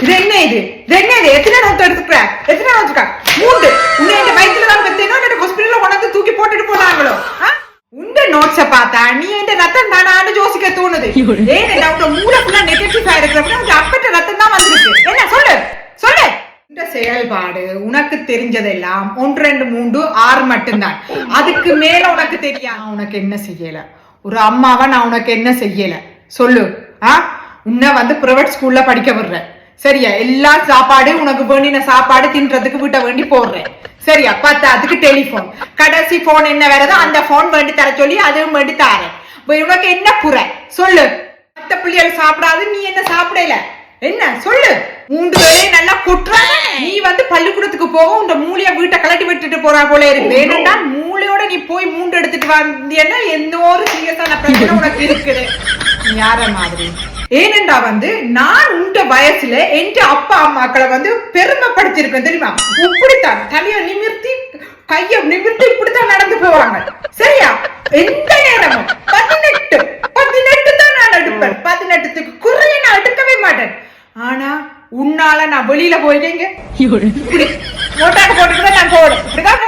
இது என்ன இது எத்தனை நோட்டு எடுத்துக்கிற எத்தனை நோட்டுக்கா 3 உன்னை என் வயிற்றுல தான் பெத்தேனோ இல்ல ஹாஸ்பிட்டல்ல கொண்டாந்து தூக்கி போட்டுட்டு போனாங்களோ உண்ட நோட்ஸ பார்த்தா நீ என் ரத்தம் தானான்னு யோசிக்க தோணுது ஏன் உங்க மூளை ஃபுல்லா நெகட்டிவ் ஆயிருக்கிறப்ப உனக்கு அப்பட்ட ரத்தம் தான் வந்திருக்கு என்ன சொல்லு சொல்லு இந்த செயல்பாடு உனக்கு தெரிஞ்சதெல்லாம் 1 2 3 6 மட்டும்தான் அதுக்கு மேல உனக்கு தெரியாது உனக்கு என்ன செய்யல ஒரு அம்மாவா நான் உனக்கு என்ன செய்யல சொல்லு உன்னை வந்து பிரைவேட் ஸ்கூல்ல படிக்க விடுறேன் சரியா எல்லா சாப்பாடு உனக்கு வேண்டின சாப்பாடு தின்றதுக்கு வீட்டை வேண்டி போடுறேன் சரியா அதுக்கு டெலிபோன் கடைசி போன் என்ன வேறதோ அந்த போன் வேண்டி தர சொல்லி அதுவும் வேண்டி தாரேன் உனக்கு என்ன குறை சொல்லு மத்த பிள்ளைகள் சாப்பிடாது நீ என்ன சாப்பிடல என்ன சொல்லு 3 வேளையும் நல்லா குற்ற நீ வந்து பள்ளிக்கூடத்துக்கு போக உங்க மூளைய வீட்டை கலட்டி விட்டுட்டு போறா போல இருக்கு வேணும்னா மூளையோட நீ போய் 3 எடுத்துட்டு வந்தீங்கன்னா எந்த ஒரு சீரியஸான பிரச்சனை உனக்கு இருக்குது யார மாதிரி ஏனென்றா வந்து நான் உண்ட வயசுல என் அப்பா அம்மாக்களை வந்து பெருமைப்படுத்திருப்பேன் தெரியுமா இப்படித்தான் தலைய நிமிர்த்தி கைய நிமிர்த்தி இப்படித்தான் நடந்து போவாங்க சரியா எந்த நேரமும் 18 தான் நான் எடுப்பேன் 18க்கு குறைய நான் எடுக்கவே மாட்டேன் ஆனா உன்னால நான் வெளியில போயிட்டேங்க இப்படி மோட்டார் போட்டுட்டு நான் போறேன் இப்படிதான்